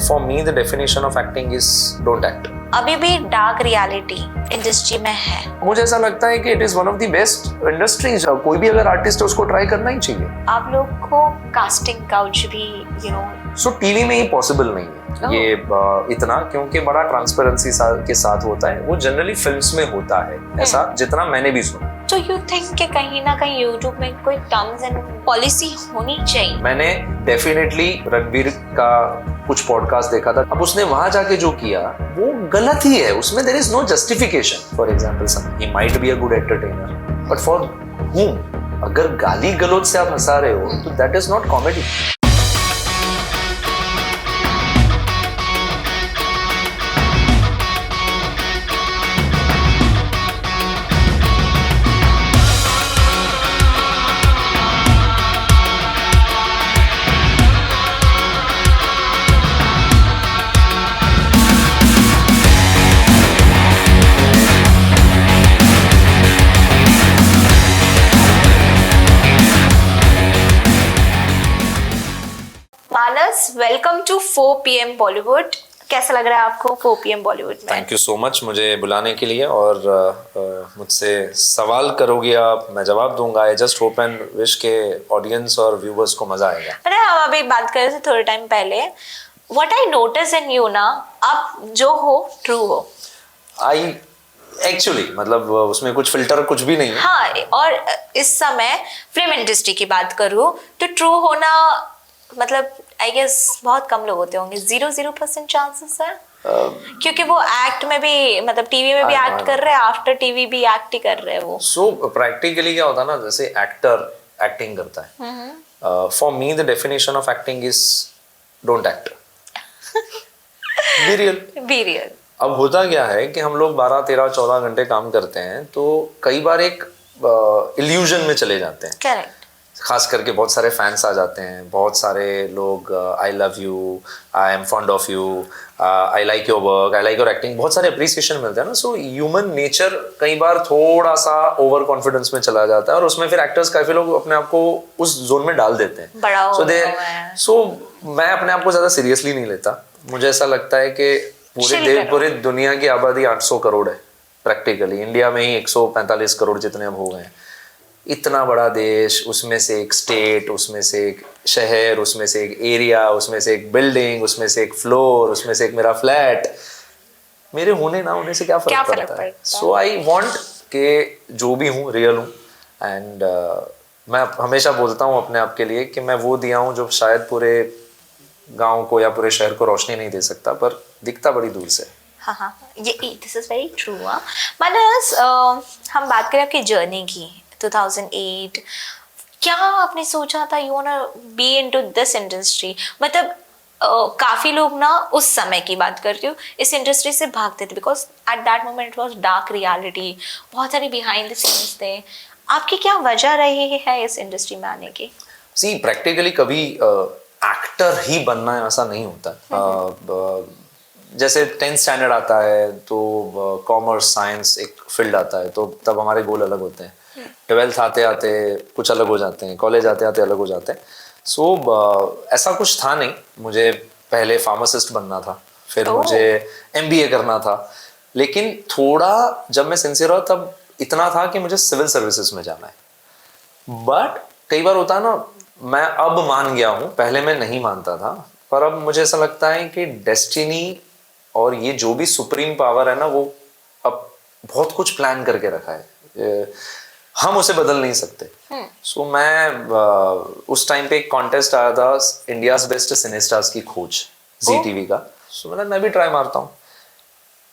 For me, the definition of acting is don't act. अभी भी dark reality industry में है। मुझे ऐसा लगता है कि it is one of the best industries. कोई भी अगर आर्टिस्ट है उसको ट्राई करना ही चाहिए। आप लोग को कास्टिंग काउच भी सो टीवी में ही पॉसिबल नहीं है ये इतना, क्योंकि बड़ा ट्रांसपेरेंसी के साथ होता है। वो जनरली फिल्म्स में होता है ऐसा, जितना मैंने भी सुना। तो यू थिंक कि कहीं ना कहीं यूट्यूब में कोई टर्म्स एंड पॉलिसी होनी चाहिए? मैंने डेफिनेटली रणबीर का कुछ पॉडकास्ट देखा था। अब उसने वहां जाके जो किया वो गलत ही है। उसमें there is no justification. For example he might be a good entertainer, but for whom? अगर गाली गलौज से आप हंसा रहे हो तो that is not comedy. Welcome to 4 PM Bollywood. कैसा लग रहा है आपको 4 PM बॉलीवुड में? थैंक यू सो मच मुझे बुलाने के लिए, और मुझसे सवाल करोगे आप, मैं जवाब दूंगा। I just hope and wish के ऑडियंस और व्यूवर्स को मजा आएगा। अरे हम अभी बात कर रहे थे थोड़े टाइम पहले। What I notice in you ना, आप जो हो ट्रू हो। आई एक्चुअली मतलब उसमें कुछ फिल्टर कुछ भी नहीं है। हाँ, और इस समय फिल्म इंडस्ट्री की बात करूँ तो ट्रू होना मतलब आई गेस बहुत कम लोग होते होंगे। 0% चांसेस है, क्योंकि वो एक्ट में भी मतलब टीवी में भी एक्ट कर रहे हैं, आफ्टर टीवी भी एक्ट ही कर रहे हैं वो। सो प्रैक्टिकली क्या होता है ना, जैसे एक्टर एक्टिंग करता है, for me the definition of acting is don't act. Be real. अब होता क्या है कि हम लोग 12, 13, 14 घंटे काम करते हैं, तो कई बार एक इल्यूजन में चले जाते हैं। करेक्ट। खास करके बहुत सारे फैंस आ जाते हैं, बहुत सारे लोग I love you, I am fond of you, I like your work, I like your acting, बहुत सारे अप्रिसिएशन मिलते हैं ना। सो ह्यूमन नेचर कई बार थोड़ा सा ओवर कॉन्फिडेंस में चला जाता है, और उसमें फिर एक्टर्स काफी लोग अपने आप को उस जोन में डाल देते हैं। सो मैं अपने आप को ज्यादा सीरियसली नहीं लेता। मुझे ऐसा लगता है कि पूरे दुनिया की आबादी 800 करोड़ है प्रैक्टिकली। इंडिया में ही 145 करोड़ जितने अब हो गए हैं। इतना बड़ा देश, उसमें से एक स्टेट, उसमें से एक शहर, उसमें से एक एरिया, उसमें से एक बिल्डिंग, उसमें से एक फ्लोर, उसमें से एक मेरा फ्लैट। मेरे होने ना होने से क्या फर्क पड़ता है? सो आई वांट कि जो भी हूँ रियल हूँ। एंड मैं हमेशा बोलता हूँ अपने आप के लिए कि मैं वो दिया हूँ जो शायद पूरे गाँव को या पूरे शहर को रोशनी नहीं दे सकता, पर दिखता बड़ी दूर से। हाँ, ये दिस इज वेरी ट्रू। मानस, हम बात करें आपकी जर्नी की 2008, क्या आपने सोचा था you wanna be into this industry? मतलब काफी लोग ना, उस समय की बात करती हूँ, इस इंडस्ट्री से भागते थे because at that moment it was dark reality, बहुत सारी बिहाइंड द सीन्स थे। आपकी क्या वजह रही है इस इंडस्ट्री में आने की? सी प्रैक्टिकली कभी एक्टर ही बनना है ऐसा नहीं होता। जैसे 10th स्टैंडर्ड आता है तो कॉमर्स साइंस एक फील्ड आता है, तो तब हमारे गोल अलग होते हैं। 12th आते आते कुछ अलग हो जाते हैं, कॉलेज आते आते अलग हो जाते हैं। सो ऐसा कुछ था नहीं। मुझे पहले फार्मासिस्ट बनना था, फिर मुझे MBA करना था, लेकिन थोड़ा जब मैं सिंसियर हुआ तब इतना था कि मुझे सिविल सर्विसेज में जाना है। बट कई बार होता है ना, मैं अब मान गया हूँ, पहले मैं नहीं मानता था, पर अब मुझे ऐसा लगता है कि डेस्टिनी और ये जो भी सुप्रीम पावर है ना, वो अब बहुत कुछ प्लान करके रखा है, हम उसे बदल नहीं सकते। सो मैं उस टाइम पे एक कॉन्टेस्ट आया था, इंडियाज बेस्ट सिनेस्टार्स की खोज, ZTV का। सो मैं भी ट्राई मारता हूँ।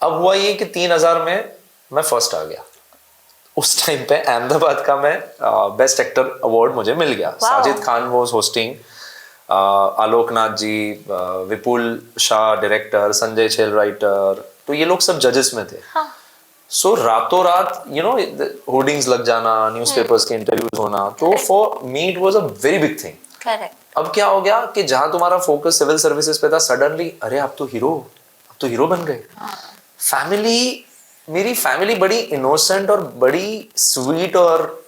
अब हुआ ये कि 3000 में मैं फर्स्ट आ गया। उस टाइम पे अहमदाबाद का मैं बेस्ट एक्टर अवार्ड मुझे मिल गया। Sajid Khan was hosting, Aloknath ji, Vipul Shah director, Sanjay Chhel writer, तो ये लोग सब जजेस में थे। सो रातों रात होर्डिंग्स लग जाना, न्यूज़पेपर्स के इंटरव्यूज होना, तो for me it was a very big thing. Correct. अब क्या हो गया कि जहां तुम्हारा फोकस सिविल सर्विसेज पे था, सडनली अरे आप तो हीरो बन गए। मेरी फैमिली बड़ी इनोसेंट और बड़ी स्वीट और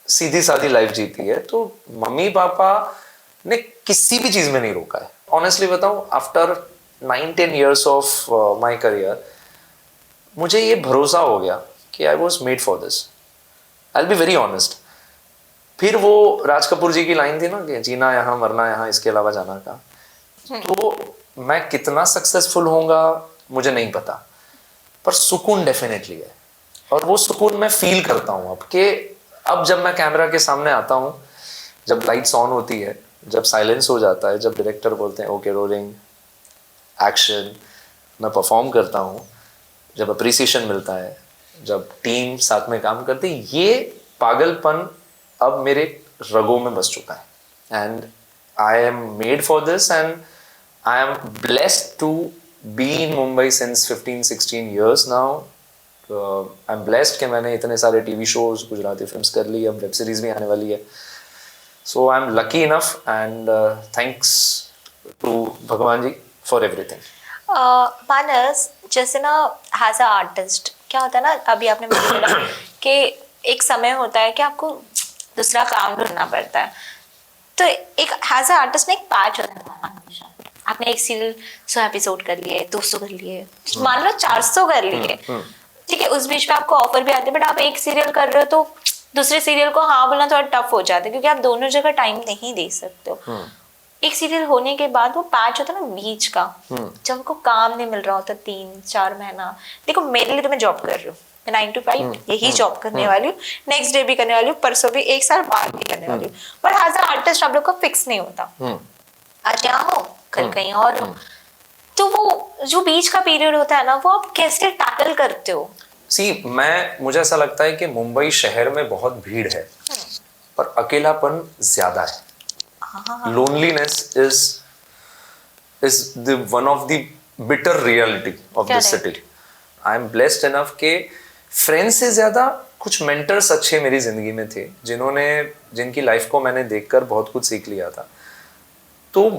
सीधी सादी लाइफ जीती है, तो मम्मी पापा ने किसी भी चीज में नहीं रोका है। ऑनेस्टली बताऊं, after 9-10 years of my career, मुझे ये भरोसा हो गया कि I was made for this. I'll be very honest. फिर वो राज कपूर जी की लाइन थी ना कि जीना यहाँ मरना यहाँ इसके अलावा जाना का, तो मैं कितना सक्सेसफुल होऊंगा मुझे नहीं पता, पर सुकून डेफिनेटली है, और वो सुकून मैं फील करता हूँ अब कि अब जब मैं कैमरा के सामने आता हूँ, जब लाइट्स ऑन होती है, जब साइलेंस हो जाता है, जब डायरेक्टर बोलते हैं ओके रोलिंग एक्शन, मैं परफॉर्म करता हूँ, जब अप्रिसिएशन मिलता है, जब टीम साथ में काम करती है, ये पागलपन अब मेरे रगों में बस चुका है, and I am made for this, and I am blessed to be in Mumbai since 15-16 years now. I am blessed कि मैंने इतने सारे टीवी शोज, गुजराती फिल्म्स कर ली, अब वेब सीरीज भी आने वाली है. So I am lucky enough, and thanks to Bhagwan ji for everything. मानस, जैसे ना एज अ आर्टिस्ट क्या होता है ना, अभी आपने मुझे बोला कि एक समय होता है कि आपको दूसरा काम ढूंढना पड़ता है, तो एक एज अ आर्टिस्ट ना एक पैच होता है हमेशा. आपने एक सीरियल 100 एपिसोड कर लिए, 200 कर लिए, मान लो 400 कर लिए, ठीक है, उस बीच में आपको ऑफर भी आते हैं, बट आप एक सीरियल कर रहे हो तो दूसरे सीरियल को हाँ बोलना थोड़ा टफ हो जाता है, क्योंकि आप दोनों जगह टाइम नहीं दे सकते हो. एक सीरियल होने के बाद वो पैच होता है ना बीच का, जब आपको काम नहीं मिल रहा होता 3-4 महीना. देखो मेरे लिए तो मैं जॉब कर रही हूँ, 9 to 5 यही जॉब करने वाली हूँ, नेक्स्ट डे भी करने वाली हूँ, परसों भी, 1 साल बाद भी करने वाली हूँ, पर एज अ आर्टिस्ट आप लोग का फिक्स नहीं होता, आज यहाँ हो कल कहीं और हो. तो वो जो बीच का पीरियड होता है ना, वो आप कैसे टैकल करते हो? मुझे ऐसा लगता है कि मुंबई शहर में बहुत भीड़ है, पर अकेलापन ज्यादा है. Loneliness is the one of the bitter reality of this city. I am blessed enough कि फ्रेंड्स से ज्यादा कुछ मेंटर्स अच्छे मेरी जिंदगी में थे, जिनकी लाइफ को मैंने देखकर बहुत कुछ सीख लिया था. तो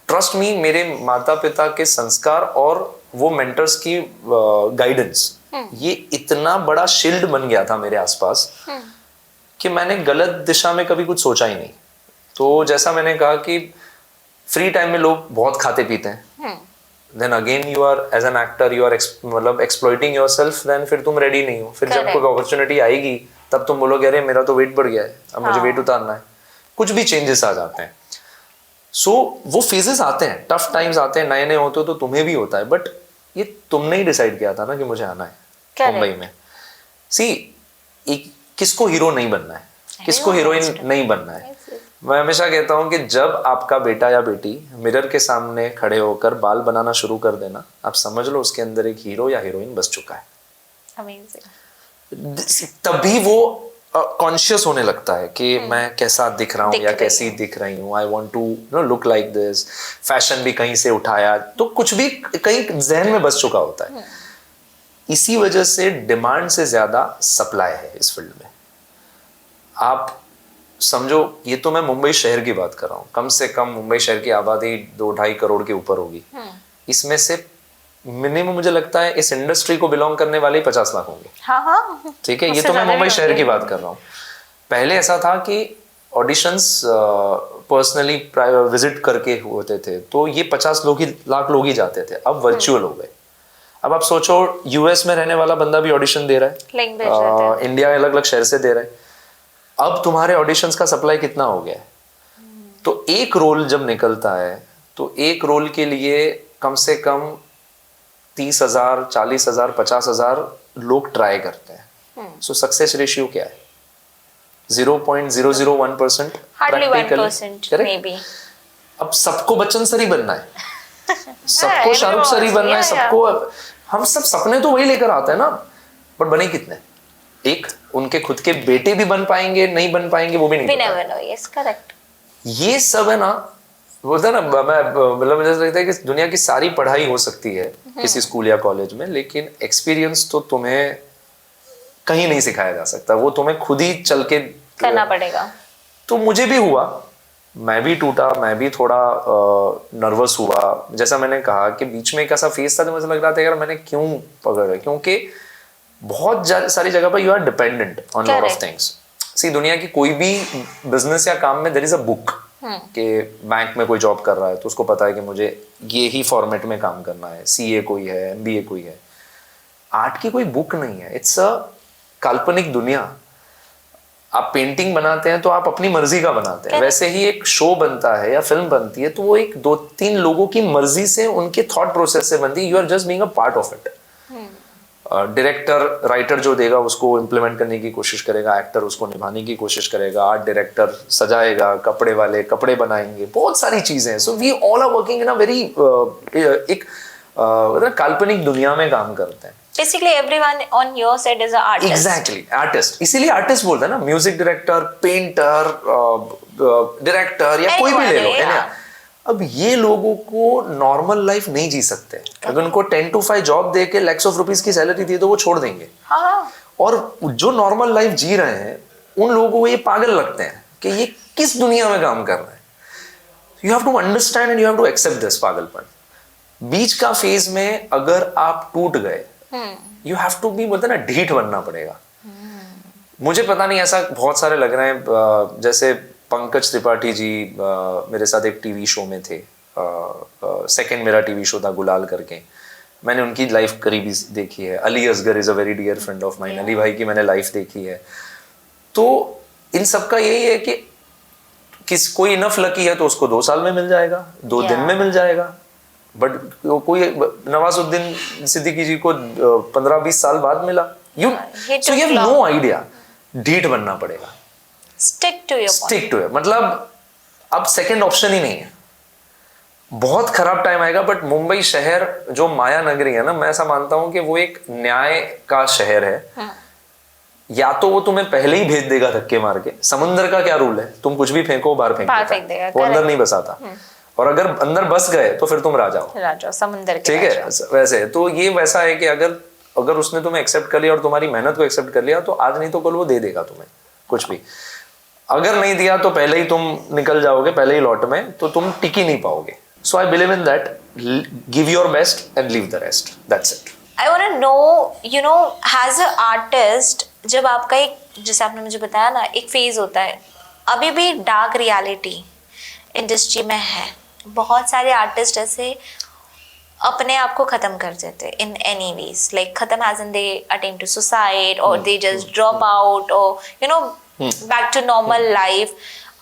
ट्रस्ट मी, मेरे माता पिता के संस्कार और वो मेंटर्स की गाइडेंस, ये इतना बड़ा शील्ड बन गया था मेरे आसपास कि मैंने गलत दिशा में कभी कुछ सोचा ही नहीं. तो जैसा मैंने कहा कि फ्री टाइम में लोग बहुत खाते पीते हैं, then again you are as an actor, you are मतलब एक्सप्लॉइटिंग योरसेल्फ, देन फिर तुम रेडी नहीं हो. फिर जब कोई अपॉर्चुनिटी आएगी तब तुम बोलोगे अरे मेरा तो वेट बढ़ गया है, अब मुझे वेट उतारना है. कुछ भी चेंजेस आ जाते हैं. सो वो फेजेस आते हैं, टफ टाइम्स आते हैं, नए नए होते हो तो तुम्हें भी होता है, बट ये तुमने ही डिसाइड किया था ना कि मुझे आना है मुंबई में. किसको हीरो नहीं बनना है, किसको हीरोइन नहीं बनना है. मैं हमेशा कहता हूँ कि जब आपका बेटा या बेटी मिरर के सामने खड़े होकर बाल बनाना शुरू कर देना, आप समझ लो उसके अंदर एक हीरो या हीरोइन बस चुका है. तभी वो कॉन्शियस होने लगता है कि मैं कैसा दिख रहा हूँ या कैसी दिख रही हूँ. I want to look like this. Fashion भी कहीं से उठाया तो कुछ भी कहीं जहन में बस चुका होता है. इसी वजह से डिमांड से ज्यादा सप्लाई है इस फील्ड में. आप समझो, ये तो मैं मुंबई शहर की बात कर रहा हूँ, कम से कम मुंबई शहर की आबादी 2-2.5 करोड़ के ऊपर होगी. इसमें से मिनिमम मुझे लगता है इस इंडस्ट्री को बिलोंग करने वाले 50 लाख होंगे. हाँ. ठीक है, ये तो मैं मुंबई शहर की बात कर रहा हूँ. पहले ऐसा था कि ऑडिशंस पर्सनली विजिट करके होते थे, तो ये 50 लाख लोग ही जाते थे. अब वर्चुअल हो गए. अब आप सोचो, यूएस में रहने वाला बंदा भी ऑडिशन दे रहा है, इंडिया अलग अलग शहर से दे रहा है. अब तुम्हारे ऑडिशंस का सप्लाई कितना हो गया है. तो एक रोल जब निकलता है तो एक रोल के लिए कम से कम 30,000, 40,000, 50,000 लोग ट्राई करते हैं. सो सक्सेस रेशियो क्या है? 0.001%. अब सबको बच्चन सर ही बनना है, सबको शाहरुख सर ही बनना है, सबको. हम सब सपने तो वही लेकर आते हैं ना, बट बने कितने? एक उनके खुद के बेटे भी बन पाएंगे, नहीं बन पाएंगे, वो भी नहीं पता. yes, correct. ये सब है ना, बोलता है ना, मतलब मुझे लगता है कि दुनिया की सारी पढ़ाई हो सकती है किसी स्कूल या कॉलेज में, लेकिन एक्सपीरियंस तो तुम्हें कहीं नहीं सिखाया जा सकता. वो तुम्हें खुद ही चल के करना पड़ेगा. तो मुझे भी हुआ, मैं भी टूटा, मैं भी थोड़ा नर्वस हुआ. जैसा मैंने कहा कि बीच में एक ऐसा फेज था जो मुझे लग रहा था यार मैंने क्यों पकड़ा, क्योंकि बहुत सारी जगह पर you are dependent on lot of things. See, दुनिया की कोई भी बिजनेस या काम में देयर इज अ बुक. कि बैंक में कोई जॉब कर रहा है तो उसको पता है कि मुझे ये ही फॉर्मेट में काम करना है, सीए कोई है, एमबीए कोई है। आर्ट की कोई बुक नहीं है, इट्स अ काल्पनिक दुनिया। आप पेंटिंग बनाते हैं तो आप अपनी मर्जी का बनाते हैं, वैसे ही एक शो बनता है या फिल्म बनती है तो वो एक 2-3 लोगों की मर्जी से, उनके थॉट प्रोसेस से बनती है। You are just being a part of it. Director writer जो देगा उसको इम्प्लीमेंट करने की कोशिश करेगा, एक्टर उसको निभाने की कोशिश करेगा, आर्ट डायरेक्टर सजाएगा, कपड़े वाले कपड़े बनाएंगे, बहुत सारी चीजें हैं। So we all are working in a very एक काल्पनिक दुनिया में काम करते हैं। Basically everyone on your side is an artist. Exactly artist, इसीलिए आर्टिस्ट बोलते हैं ना, म्यूजिक डायरेक्टर, पेंटर, डायरेक्टर या कोई भी ले लो, है ना। अब ये लोगों को नॉर्मल लाइफ नहीं जी सकते। अगर उनको 10 to 5 जॉब दे के lakhs of rupees की सैलरी दी तो वो छोड़ देंगे। हाँ। और जो नॉर्मल लाइफ जी रहे हैं उन लोगों को ये पागल लगते हैं कि ये किस दुनिया में काम कर रहे हैं। You have to understand and you have to accept this पागलपन। बीच का फेज में अगर आप टूट गए, यू हैव टू बी, बोलते ना, ढीठ बनना पड़ेगा। मुझे पता नहीं, ऐसा बहुत सारे लग रहे हैं। जैसे पंकज त्रिपाठी जी मेरे साथ एक टीवी शो में थे, सेकंड मेरा टीवी शो था गुलाल करके, मैंने उनकी लाइफ करीबी देखी है। Ali Asgar is a very dear friend of mine, Ali भाई की मैंने लाइफ देखी है। तो इन सबका यही है कि कोई इनफ लकी है तो उसको 2 साल में मिल जाएगा, 2 दिन में मिल जाएगा। बट कोई नवाजुद्दीन सिद्दीकी जी को 15-20 साल बाद मिला। So you have no idea. ढीठ बनना पड़ेगा, स्टिक टू योर मतलब अब सेकंड ऑप्शन ही नहीं है। बहुत खराब टाइम आएगा। बट मुंबई शहर जो माया नगरी है ना, मैं ऐसा मानता हूं कि वो एक न्याय का शहर है। या तो वो तुम्हें पहले ही भेज देगा धक्के मार के। समुद्र का क्या रूल है, तुम कुछ भी फेंको बाहर फेंक देगा, वो अंदर नहीं बसाता। और अगर अंदर बस गए तो फिर तुम राजा समुद्र के, ठीक है। वैसे तो ये वैसा है कि अगर उसने तुम्हें एक्सेप्ट कर लिया और तुम्हारी मेहनत को एक्सेप्ट कर लिया तो आज नहीं तो कल वो दे देगा तुम्हें कुछ भी। अगर नहीं दिया तो पहले ही तुम निकल जाओगे, पहले ही लॉट में, तो तुम टिक ही नहीं पाओगे। So I believe in that, give your best and leave the rest, that's it. I want to know, you know, as a artist, जब आपका एक, जैसे आपने मुझे बताया ना, एक फेज होता है, अभी भी डार्क रियलिटी इंडस्ट्री में है। बहुत सारे आर्टिस्ट ऐसे अपने आप को खत्म कर देते इन एनी वेज, लाइक खत्म as in they attempt to suicide और दे जस्ट ड्रॉप आउट और you know back to normal life.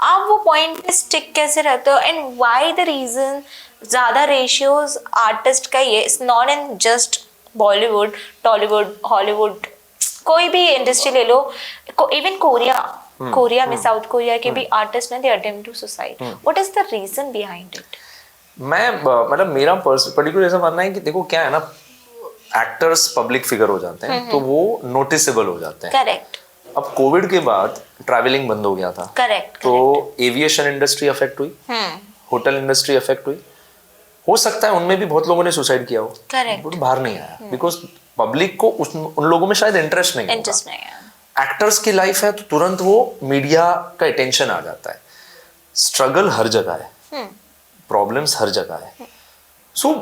आप वो पॉइंट पे स्टिक कैसे रहते हो एंड व्हाई द रीजन ज्यादा रेशियोज आर्टिस्ट का ये, it's not in just Bollywood, Tollywood, Hollywood, कोई भी इंडस्ट्री ले लो, इवन कोरिया में, साउथ कोरिया के भी आर्टिस्ट ने they attempt to suicide. What is the reason behind it? मैं मतलब मेरा पर्टिकुलर ऐसा मानना है कि देखो क्या है ना, एक्टर्स पब्लिक फिगर हो जाते हैं तो वो नोटिसेबल हो जाते हैं। करेक्ट। अब कोविड के बाद ट्रैवलिंग बंद हो गया था। करेक्ट। तो एविएशन इंडस्ट्री अफेक्ट हुई, होटल इंडस्ट्री अफेक्ट हुई। हो सकता है उनमें भी बहुत लोगों ने सुसाइड किया हो, करेक्ट, बाहर नहीं आया बिकॉज पब्लिक को उन लोगों में शायद इंटरेस्ट नहीं है। एक्टर्स की लाइफ है तो तुरंत वो मीडिया का अटेंशन आ जाता है। स्ट्रगल हर जगह है, प्रॉब्लम्स हर जगह है। सो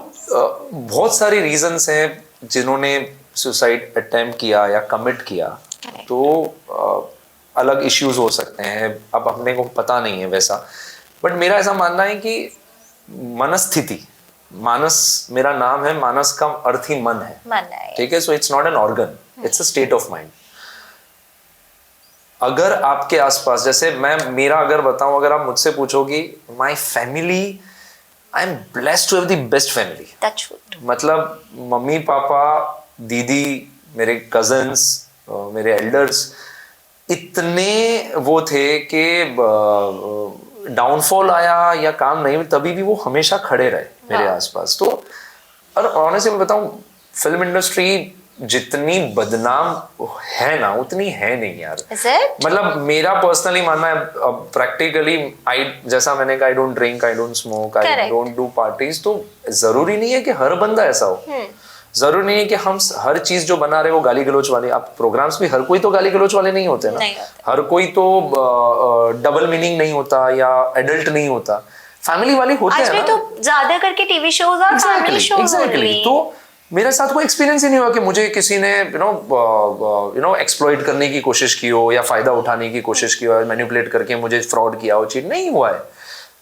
बहुत सारी रीजंस हैं जिन्होंने सुसाइड अटेम्प्ट किया या कमिट किया, तो अलग इश्यूज हो सकते हैं। अब अपने को पता नहीं है वैसा, बट मेरा ऐसा मानना है कि मनस्थिति, मानस मेरा नाम है, मानस का अर्थ ही मन है, ठीक है। So it's not an organ, it's a state of mind. अगर आपके आसपास, जैसे मेरा अगर बताऊं, अगर आप मुझसे पूछोगी, my family, I am blessed to have the best family. मतलब मम्मी पापा, दीदी, मेरे कजन्स, मेरे एल्डर्स इतने वो थे कि डाउनफॉल आया या काम नहीं, तभी भी वो हमेशा खड़े रहे मेरे आसपास। तो और ऑनेस्टली मैं बताऊं, फिल्म इंडस्ट्री जितनी बदनाम है ना उतनी है नहीं यार। मतलब मेरा पर्सनली मानना है, प्रैक्टिकली जैसा मैंने कहा, I don't drink, I don't smoke, I don't do parties. तो जरूरी नहीं है कि हर बंदा ऐसा हो, जरूरी नहीं है कि हम हर चीज जो बना रहे हो गाली गलोच वाले। आप प्रोग्राम्स भी, हर कोई तो गाली गलोच वाले नहीं होते ना, हर कोई तो डबल मीनिंग नहीं होता या एडल्ट नहीं होता, फैमिली वाले होते हैं ना। तो ज्यादा करके टीवी शोज और फैमिली शोज। तो मेरे साथ कोई एक्सपीरियंस ही नहीं हुआ कि मुझे किसी ने यू नो एक्सप्लॉइट करने की कोशिश की हो या फायदा उठाने की कोशिश की हो, मैनिपुलेट करके मुझे फ्रॉड किया हो, चीट नहीं हुआ है।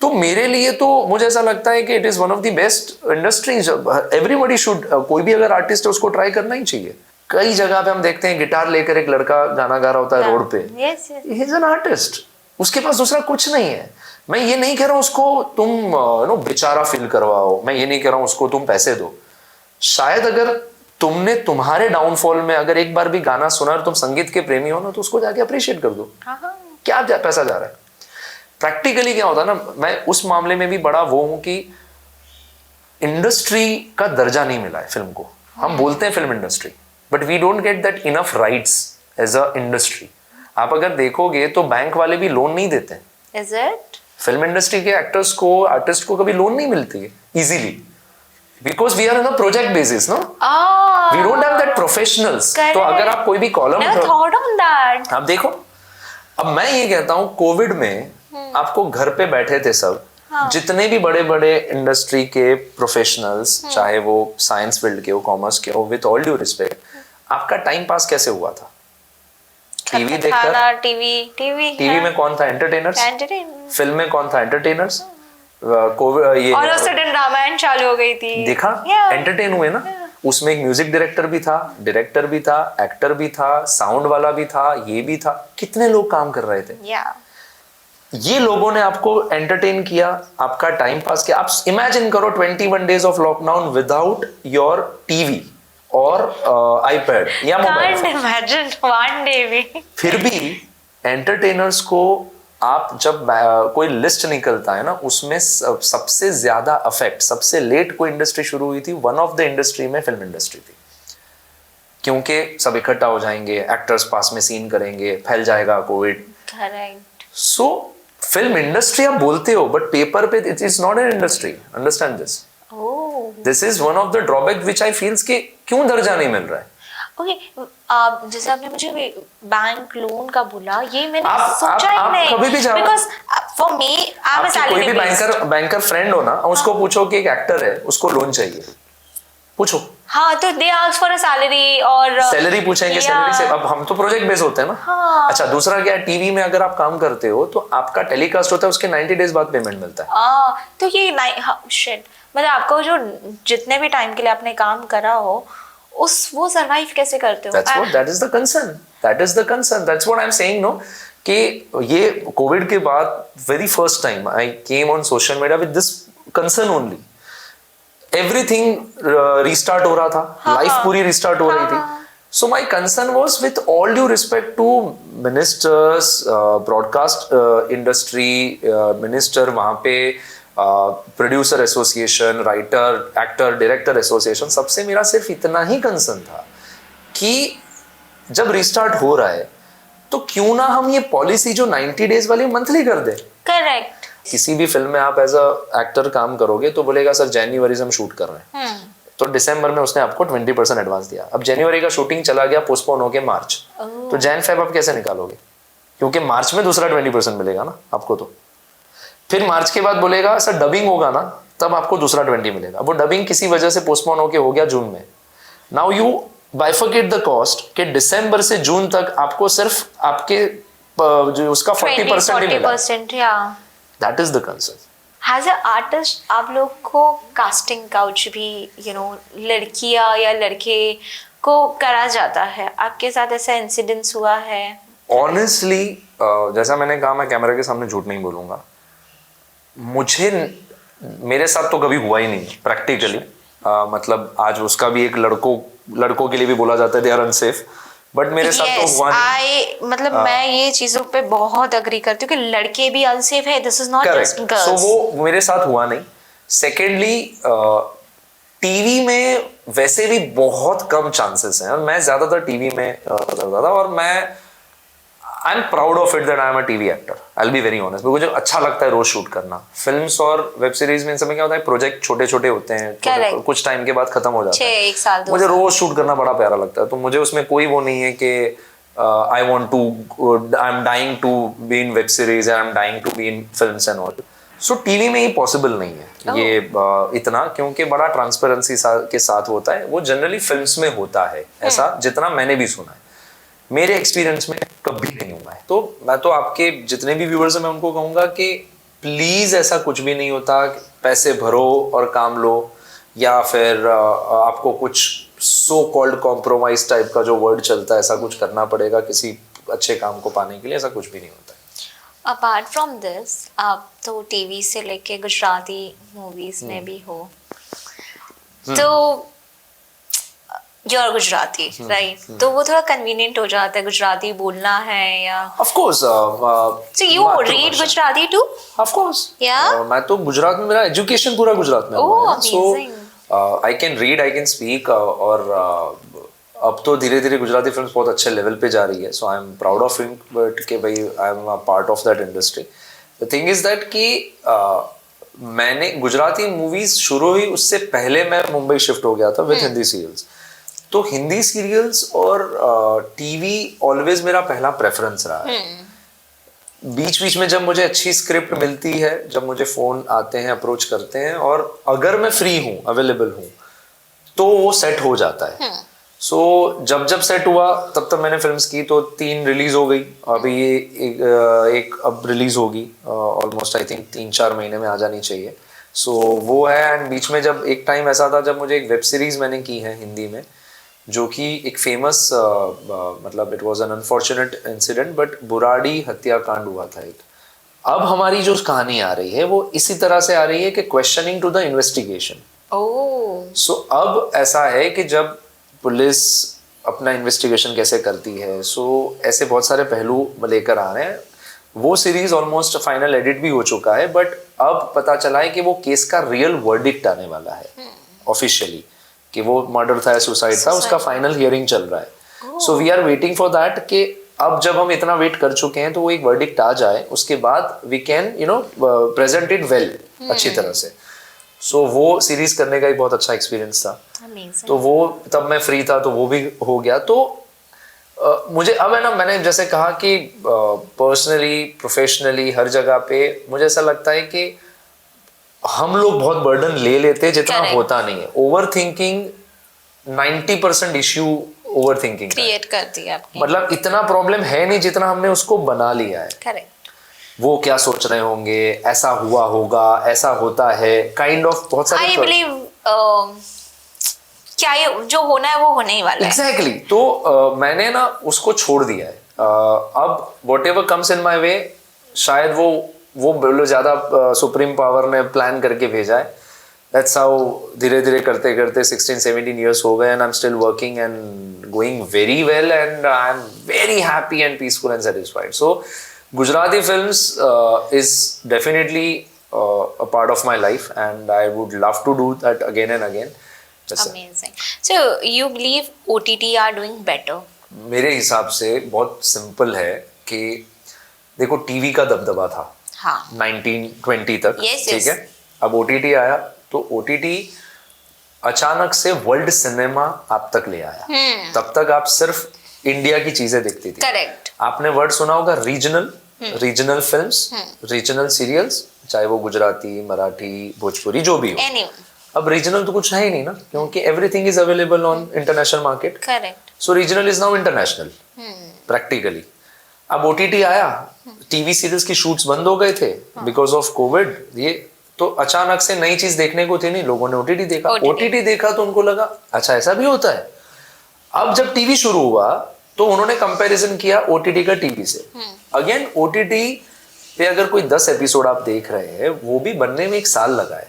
तो मेरे लिए तो मुझे ऐसा लगता है कि it is one of the best industries. Everybody should, कोई भी अगर आर्टिस्ट है उसको ट्राई करना ही चाहिए। कई जगह पे हम देखते हैं गिटार लेकर एक लड़का गाना गा रहा होता है रोड पे, ही इज एन आर्टिस्ट, उसके पास दूसरा कुछ नहीं है। मैं ये नहीं कह रहा हूं उसको तुम नो बेचारा फील करवाओ, मैं ये नहीं कह रहा हूं उसको तुम पैसे दो। शायद अगर तुमने तुम्हारे डाउनफॉल में अगर एक बार भी गाना सुना और तुम संगीत के प्रेमी हो ना, तो उसको जाके अप्रिशिएट कर दो। क्या पैसा जा रहा है? प्रैक्टिकली क्या होता है ना, मैं उस मामले में भी बड़ा वो हूं कि इंडस्ट्री का दर्जा नहीं मिला है फिल्म को। हम बोलते हैं film industry, but we don't get that enough rights as a industry. आप अगर देखोगे तो बैंक वाले भी लोन नहीं देते। Is it? फिल्म इंडस्ट्री के एक्टर्स को, आर्टिस्ट को कभी लोन नहीं मिलती है easily, because we are on a project basis, no, we don't have that professionals. तो अगर आप कोई भी column, Never thought on that. आप देखो, अब मैं ये कहता हूं कोविड में आपको घर पे बैठे थे सब, जितने भी बड़े बड़े इंडस्ट्री के प्रोफेशनल्स, चाहे वो साइंस फील्ड के हो, कॉमर्स के हो, विद ऑल ड्यू रिस्पेक्ट, आपका टाइम पास कैसे हुआ था? टीवी देखकर। टीवी में कौन था? एंटरटेनर्स। फिल्म में कौन था? एंटरटेनर्स। कोविड ये और सडन रामायण चालू हो गई थी, देखा, एंटरटेन हुए ना। उसमें एक म्यूजिक डायरेक्टर भी था, डायरेक्टर भी था, एक्टर भी था, साउंड वाला भी था, ये भी था, कितने लोग काम कर रहे थे। ये लोगों ने आपको एंटरटेन किया, आपका टाइम पास किया। आप इमेजिन करो 21 days of lockdown without your TV और आईपैड या mobile. Can't imagine one day भी। फिर भी एंटरटेनर्स को आप जब कोई लिस्ट निकलता है ना, उसमें सबसे ज्यादा अफेक्ट, सबसे लेट कोई इंडस्ट्री शुरू हुई थी, वन ऑफ द इंडस्ट्री में फिल्म इंडस्ट्री थी। क्योंकि सब इकट्ठा हो जाएंगे, एक्टर्स पास में सीन करेंगे, फैल जाएगा Covid. Correct. So film industry आप बोलते हो, बट पेपर पे it is not an industry. Understand this. This is one of the drawback which I feels कि क्यों दर्जा नहीं मिल रहा है। ओके, जैसे आपने मुझे बैंक लोन का बोला, ये मैंने सोचा ही नहीं। कभी भी जाओ, because for me I am a salary कोई भी बैंकर फ्रेंड हो ना, उसको पूछो कि एक एक्टर है, उसको लोन चाहिए, पूछो। हाँ, तो they ask for a salary, और सैलरी पूछेंगे, सैलरी से। अब हम तो प्रोजेक्ट बेस होते हैं ना। हाँ। अच्छा, दूसरा क्या है, टीवी में अगर आप काम करते हो तो आपका टेलीकास्ट होता है, उसके 90 डेज बाद पेमेंट मिलता है। तो ये शिट, मतलब आपको जो जितने भी टाइम के लिए आपने काम करा हो, वो सरवाइव कैसे करते हो? that is the concern, that's what I'm saying, no, कि ये कोविड के बाद very first time I came on social media with this concern only. Everything restart हो रहा था, लाइफ पूरी रीस्टार्ट हो रही थी। So my concern was with all due respect to ministers, broadcast industry minister, वहां पे producer association, writer, actor, director association, सबसे मेरा सिर्फ इतना ही कंसर्न था कि जब रिस्टार्ट हो रहा है तो क्यों ना हम ये पॉलिसी जो 90 डेज वाली मंथली कर दे। करेक्ट। किसी भी फिल्म में आप एज अ एक्टर काम करोगे तो बोलेगा सर जनवरी से हम शूट कर रहे हैं, तो दिसंबर में उसने आपको 20% एडवांस दिया। अब जनवरी का शूटिंग चला गया, पोस्टपोन हो गया मार्च, तो जैन फेब आप कैसे निकालोगे? क्योंकि मार्च में दूसरा 20% मिलेगा ना आपको। तो फिर मार्च के बाद बोलेगा सर डबिंग होगा ना, तब आपको दूसरा 20 मिलेगा। वो डबिंग किसी वजह से पोस्टपोन होके हो गया जून में। Now you bifurcate the cost कि दिसंबर से जून तक आपको सिर्फ आपके जो उसका 40% ही मिला। That is the concern. As a artist आप लोग को कास्टिंग काउच भी लड़कियां या लड़के को करा जाता है, आपके साथ ऐसा इंसिडेंस हुआ है? ऑनेस्टली जैसा मैंने कहा, मैं कैमरा के सामने झूठ नहीं बोलूंगा, मेरे साथ तो कभी हुआ ही नहीं प्रैक्टिकली। मतलब आज उसका भी एक लड़कों के लिए भी बोला जाता है दे आर अनसेफ, बट मेरे साथ तो हुआ नहीं। मतलब मैं ये चीजों पे बहुत अग्री करती हूँ कि लड़के भी अनसेफ है, this is not just girls. So वो मेरे साथ हुआ नहीं। सेकेंडली टीवी में वैसे भी बहुत कम चांसेस हैं, और मैं ज्यादातर टीवी में करता था, और मैं आई am proud of it that I am a TV actor. I will be very honest, मुझे अच्छा लगता है रोज शूट करना। फिल्म्स और वेब सीरीज में इन समय क्या होता है, प्रोजेक्ट छोटे छोटे होते हैं, कुछ टाइम के बाद खत्म हो जाता है। 1 साल 2 मुझे रोज शूट करना बड़ा प्यारा लगता है, तो मुझे उसमें कोई वो नहीं है कि I am dying to be in web series, I am dying to be in films and all. So TV में ये पॉसिबल नहीं है ये इतना, क्योंकि बड़ा ट्रांसपेरेंसी के साथ होता है। वो जनरली फिल्म्स में होता है ऐसा, जितना मैंने भी सुना है। मेरे एक्सपीरियंस में कभी नहीं हुआ है। तो मैं तो आपके जितने भी व्यूअर्स हैं मैं उनको कहूंगा कि प्लीज ऐसा कुछ भी नहीं होता, पैसे भरो और काम लो, या फिर आपको कुछ सो कॉल्ड कॉम्प्रोमाइज टाइप का जो वर्ड चलता है ऐसा कुछ करना पड़ेगा किसी अच्छे काम को पाने के लिए, ऐसा कुछ भी नहीं होता है। अपार्ट फ्रॉम दिस, आप तो टीवी से लेके गुजराती मूवीज में भी हो, तो यू आर गुजराती, राइट? तो वो थोड़ा कन्वीनियंट हो जाता है गुजराती बोलना है, या of course so you read Gujarati too? Of course, Yeah? मैं तो गुजरात में, मेरा एजुकेशन पूरा गुजरात में Oh, हुआ है, सो amazing. I can read, I can speak, और अब तो धीरे धीरे गुजराती फिल्म्स बहुत अच्छे लेवल पे जा रही है, so I am proud of him, but कि भाई I am a part of that industry. The thing is that कि मैंने गुजराती मूवीज शुरू हुई, उससे पहले मैं मुंबई शिफ्ट हो गया था विद हिंदी सीरियल्स, तो हिंदी सीरियल्स और टीवी ऑलवेज मेरा पहला प्रेफरेंस रहा है। बीच बीच में जब मुझे अच्छी स्क्रिप्ट मिलती है, जब मुझे फोन आते हैं, अप्रोच करते हैं, और अगर मैं फ्री हूँ, अवेलेबल हूँ, तो वो सेट हो जाता है। सो जब जब सेट हुआ तब तब मैंने फिल्म्स की, तो 3 रिलीज हो गई, अभी ये एक अब रिलीज होगी, ऑलमोस्ट आई थिंक 3-4 महीने में आ जानी चाहिए। सो वो है, एंड बीच में जब एक टाइम ऐसा था जब मुझे एक वेब सीरीज मैंने की है हिंदी में, जो कि एक फेमस, मतलब it was an unfortunate incident, but Burari हत्याकांड हुआ था एक। अब हमारी जो कहानी आ रही है वो इसी तरह से आ रही है कि क्वेश्चनिंग टू द इन्वेस्टिगेशन। सो अब ऐसा है कि जब पुलिस अपना इन्वेस्टिगेशन कैसे करती है, सो ऐसे बहुत सारे पहलू लेकर आ रहे हैं। वो सीरीज ऑलमोस्ट फाइनल एडिट भी हो चुका है, बट अब पता चला है कि वो केस का रियल वर्डिक्ट आने वाला है ऑफिशियली, कि वो मर्डर था या सुसाइड था, उसका फाइनल हियरिंग चल रहा है। So we are waiting for that, कि अब जब हम इतना वेट कर चुके हैं तो वो एक वर्डिक्ट आ जाए, उसके बाद we can present it well, अच्छी तरह से। सो वो सीरीज करने का एक बहुत अच्छा एक्सपीरियंस था। Amazing. तो वो तब मैं फ्री था तो वो भी हो गया। तो मुझे अब है ना, मैंने जैसे कहा कि पर्सनली, प्रोफेशनली, हर जगह पे मुझे ऐसा लगता है कि हम लोग बहुत बर्डन ले लेते हैं जितना Correct. होता नहीं है। Over thinking 90% issue over thinking create करती है आपकी, मतलब इतना प्रॉब्लम है नहीं जितना हमने उसको बना लिया है। करेक्ट। वो क्या सोच रहे होंगे, ऐसा हुआ होगा, ऐसा होता है, काइंड ऑफ बहुत सारे आई बिलीव क्या ये जो होना है वो होने ही वाला है। एग्जैक्टली। तो मैंने ना उसको छोड़ दिया है। अब वॉट एवर कम्स इन माई वे, शायद वो बोलो ज्यादा सुप्रीम पावर ने प्लान करके भेजा है। दैट्स हाउ धीरे धीरे करते करते 16-17 years हो गए, and I am still working and going very well, and I am very happy and peaceful and satisfied. So Gujarati films is definitely a part of my life, and I would love to do that again and again. Amazing. So you believe OTT are doing better? मेरे हिसाब से बहुत simple है कि देखो, TV का दबदबा था हाँ 1920 तक, Yes, ठीक yes. है। अब OTT आया तो OTT अचानक से वर्ल्ड सिनेमा आप तक ले आया। तब तक आप सिर्फ इंडिया की चीजें देखती थी। करेक्ट। आपने वर्ड सुना होगा रीजनल फिल्म्स, रीजनल सीरियल्स, चाहे वो गुजराती, मराठी, भोजपुरी, जो भी हो। अब रीजनल तो कुछ है ही नहीं ना, क्योंकि everything is available on international market. Correct. So regional is now international practically. अब OTT आया, टीवी सीरियल्स की शूट्स बंद हो गए थे बिकॉज ऑफ कोविड। ये तो अचानक से नई चीज देखने को थी नहीं, लोगों ने OTT देखा। OTT देखा तो उनको लगा अच्छा ऐसा भी होता है। अब जब टीवी शुरू हुआ तो उन्होंने कंपैरिजन किया OTT का टीवी से। अगेन OTT पे अगर कोई 10 एपिसोड आप देख रहे हैं, वो भी बनने में 1 साल लगा है।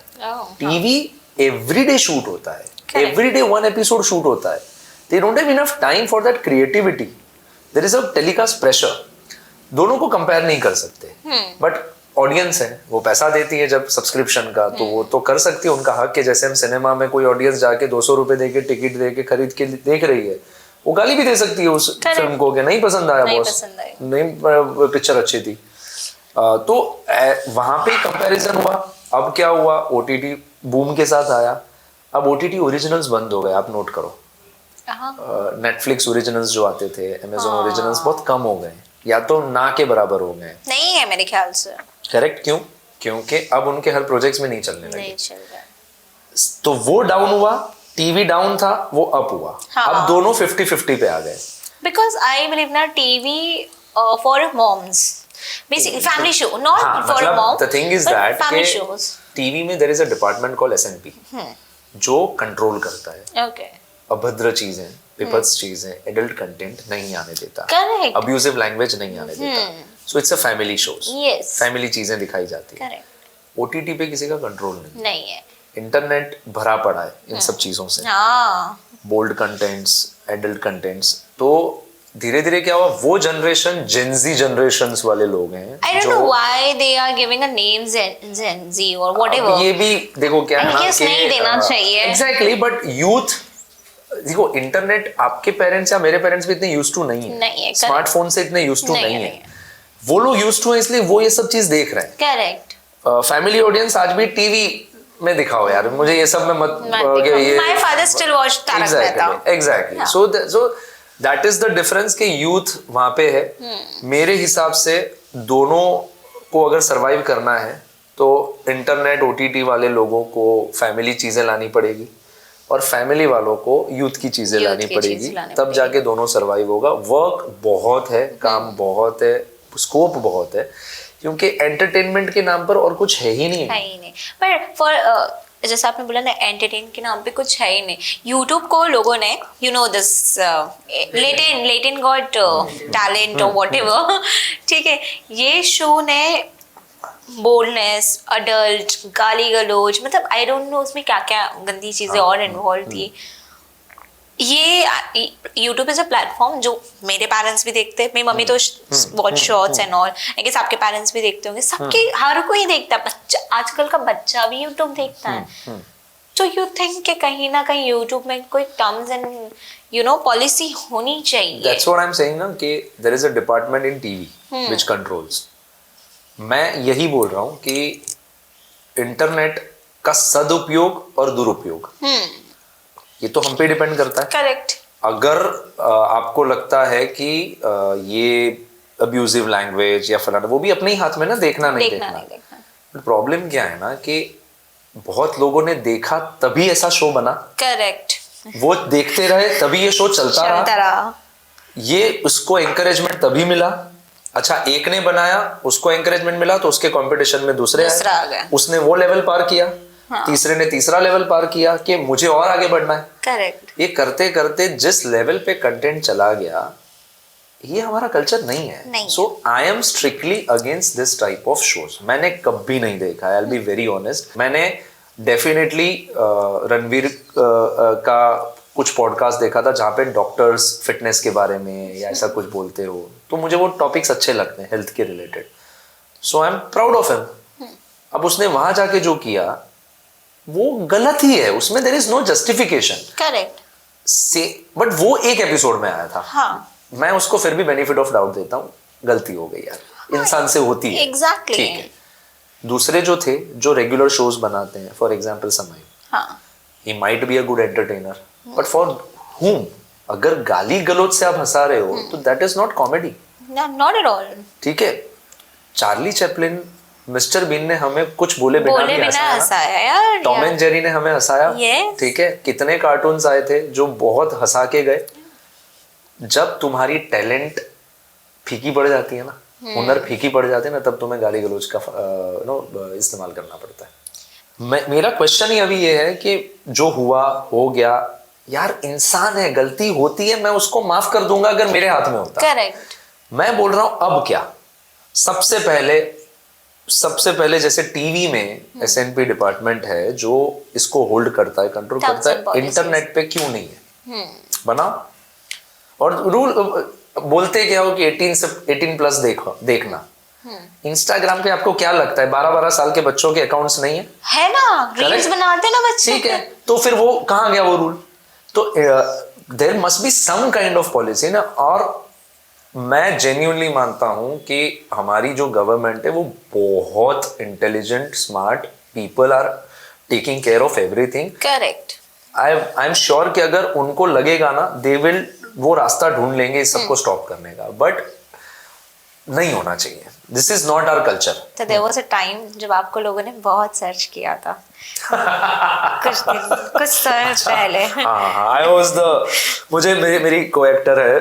टीवी एवरीडे शूट होता है, एवरीडे 1 एपिसोड शूट होता है। They don't have enough time for that creativity, there is a telecast pressure. दोनों को कंपेयर नहीं कर सकते, बट ऑडियंस है, वो पैसा देती है जब सब्सक्रिप्शन का, तो वो तो कर सकती है, उनका हक है। जैसे हम सिनेमा में कोई ऑडियंस जाके 200 रुपए देके टिकट देके खरीद के देख रही है, वो गाली भी दे सकती है उस फिल्म को कि नहीं पसंद आया बॉस, नहीं पिक्चर अच्छी थी। तो वहां पे कंपैरिजन हुआ। अब क्या हुआ, OTT बूम के साथ आया। अब OTT ओरिजिनल्स बंद हो गए, आप नोट करो। नेटफ्लिक्स ओरिजिनल्स जो आते थे, Amazon ओरिजिनल्स बहुत कम हो गए, या तो ना के बराबर हो गए। नहीं है मेरे ख्याल से। करेक्ट। क्यों? क्योंकि अब उनके हर प्रोजेक्ट्स में नहीं चलने लगे, नहीं चल रहा है। तो वो डाउन हुआ, टीवी डाउन था, वो अप हुआ। अब दोनों 50-50 पे आ गए। बिकॉज आई बिलीव ना TV for moms, Basically, family show, not हाँ, for a mom. the thing is but that family कि shows. टीवी में there is a department called SNP जो कंट्रोल करता है Okay. अभद्र चीजें, विपत्स चीजें, एडल्ट कंटेंट नहीं आने देता, Correct. अब्यूजिव लैंग्वेज नहीं आने देता, so it's a family shows, Yes. Family चीजें दिखाई जाती है। Correct. ओटीटी पे किसी का कंट्रोल नहीं, नहीं है। इंटरनेट भरा पड़ा है इन सब चीजों से, हाँ। Bold contents, adult contents. तो धीरे धीरे क्या हुआ, वो जनरेशन जेनजी जनरेशंस वाले लोग हैं। I don't know why they are giving a name Gen Z or whatever. अब ये भी देखो क्या है I ना guess कि नहीं देना चाहिए। एग्जैक्टली, बट यूथ देखो इंटरनेट, आपके पेरेंट्स या मेरे पेरेंट्स भी इतने यूज्ड टू नहीं है, नहीं है, correct. स्मार्टफोन से इतने यूज्ड टू नहीं नहीं है, है। वो लोग यूज्ड टू है इसलिए वो ये सब चीज देख रहे हैं। Correct. फैमिली ऑडियंस आज भी टीवी में दिखाओ यार, मुझे ये सब में मत ये My father still watch Tarak Mehta. Exactly. So that is the difference कि यूथ वहां पे है। मेरे हिसाब से दोनों को अगर सरवाइव करना है तो इंटरनेट ओटीटी वाले लोगों को फैमिली चीजें लानी पड़ेगी और फैमिली वालों को यूथ की चीजें लानी पड़ेगी, तब जाके दोनों सरवाइव होगा। वर्क बहुत है, काम बहुत है, स्कोप बहुत है, क्योंकि एंटरटेनमेंट के नाम पर और कुछ है ही नहीं। है ही नहीं। पर फॉर जैसे आपने बोला ना, एंटरटेन के नाम पे कुछ है ही नहीं। यूट्यूब को लोगों ने, you know this Latin got talent और व्हाटएवर, ठीक है, ये शो ने बोल्डनेस, अडल्ट, गाली गलौज, मतलब आई डोंट नो उसमें क्या क्या गंदी चीजें और इन्वॉल्व थी। ये यूट्यूब इज अ प्लेटफॉर्म जो मेरे पेरेंट्स भी देखते हैं, मेरी मम्मी तो watch shorts and all, I guess आपके पेरेंट्स भी देखते होंगे, सबके हर कोई देखता है, बच्चा, आजकल का बच्चा भी यूट्यूब देखता है। तो यू थिंक कि कहीं ना कहीं यूट्यूब में कोई terms and you know policy होनी चाहिए? That's what I am saying ना कि there is a department in TV which controls. मैं यही बोल रहा हूं कि इंटरनेट का सदुपयोग और दुरुपयोग ये तो हम पे डिपेंड करता है। करेक्ट। अगर आपको लगता है कि ये अब्यूजिव लैंग्वेज या फलाना, वो भी अपने ही हाथ में ना, देखना नहीं देखना। प्रॉब्लम क्या है ना कि बहुत लोगों ने देखा तभी ऐसा शो बना। करेक्ट। वो देखते रहे तभी ये शो चलता रहा। ये उसको एंकरेजमेंट तभी मिला। अच्छा, एक ने बनाया, उसको एंकरेजमेंट मिला तो उसके कंपटीशन में दूसरे आ गए, उसने वो लेवल पार किया, हाँ। तीसरे ने तीसरा लेवल पार किया कि मुझे और आगे बढ़ना है। करेक्ट। ये करते करते जिस लेवल पे कंटेंट चला गया, ये हमारा कल्चर नहीं है। So I am strictly against this type of shows. मैंने कभी नहीं देखा, I will be very honest. मैंने डेफिनेटली रणवीर का कुछ पॉडकास्ट देखा था जहाँ पे डॉक्टर्स फिटनेस के बारे में या ऐसा कुछ बोलते हो, तो मुझे वो टॉपिक्स अच्छे लगते हैं हेल्थ के related. So I am proud of him. अब उसने वहां जाके जो किया वो गलत ही है, उसमें there is no justification. Correct से बट वो एक एपिसोड में आया था। हाँ। मैं उसको फिर भी बेनिफिट ऑफ डाउट देता हूँ, गलती हो गई यार, इंसान से होती है। एग्जैक्टली। ठीक है। दूसरे जो थे, जो रेगुलर शोज बनाते हैं, फॉर एग्जांपल समय, हाँ। ही might be a good entertainer, but for whom? अगर गाली गलौज से आप हंसा रहे हो तो that is not comedy. Not at all. ठीक है। चार्ली चैपलिन, मिस्टर बीन ने हमें कुछ बोले बिना भी हंसाया यार। टॉम एंड जेरी ने हमें हंसाया। yes. ठीक है। कितने कार्टून्स आए थे जो बहुत हंसा के गए। जब तुम्हारी टैलेंट फीकी पड़ जाती है ना, हुनर फीकी पड़ जाती है ना, तब तुम्हें गाली गलौज का इस्तेमाल करना पड़ता है। मेरा क्वेश्चन ही अभी ये है कि जो हुआ हो गया यार, इंसान है, गलती होती है, मैं उसको माफ कर दूंगा अगर मेरे हाथ में होता। करेक्ट। मैं बोल रहा हूं अब क्या, सबसे पहले जैसे टीवी में एसएनपी डिपार्टमेंट है जो इसको होल्ड करता है, कंट्रोल करता है, इंटरनेट पे क्यों नहीं है? बनाओ। और रूल बोलते क्या हो कि 18 प्लस देखना। इंस्टाग्राम पे आपको क्या लगता है 12-12 साल के बच्चों के अकाउंट्स नहीं है ना? रील्स बनाते ना बच्चे। ठीक है, तो फिर वो कहाँ गया वो रूल? तो there must be some kind of policy ना। और मैं जेन्युइनली मानता हूं कि हमारी जो गवर्नमेंट है वो बहुत intelligent, smart people are taking care of everything. Correct. I am sure कि अगर उनको लगेगा ना, दे विल वो रास्ता ढूंढ लेंगे इस सबको स्टॉप करने का। बट नहीं होना चाहिए। This is not our culture. तो देयर वाज अ टाइम जब आपको लोगों ने बहुत सर्च किया था. कुछ समय पहले. हाँ, आई वाज द, मुझे मेरी को एक्टर है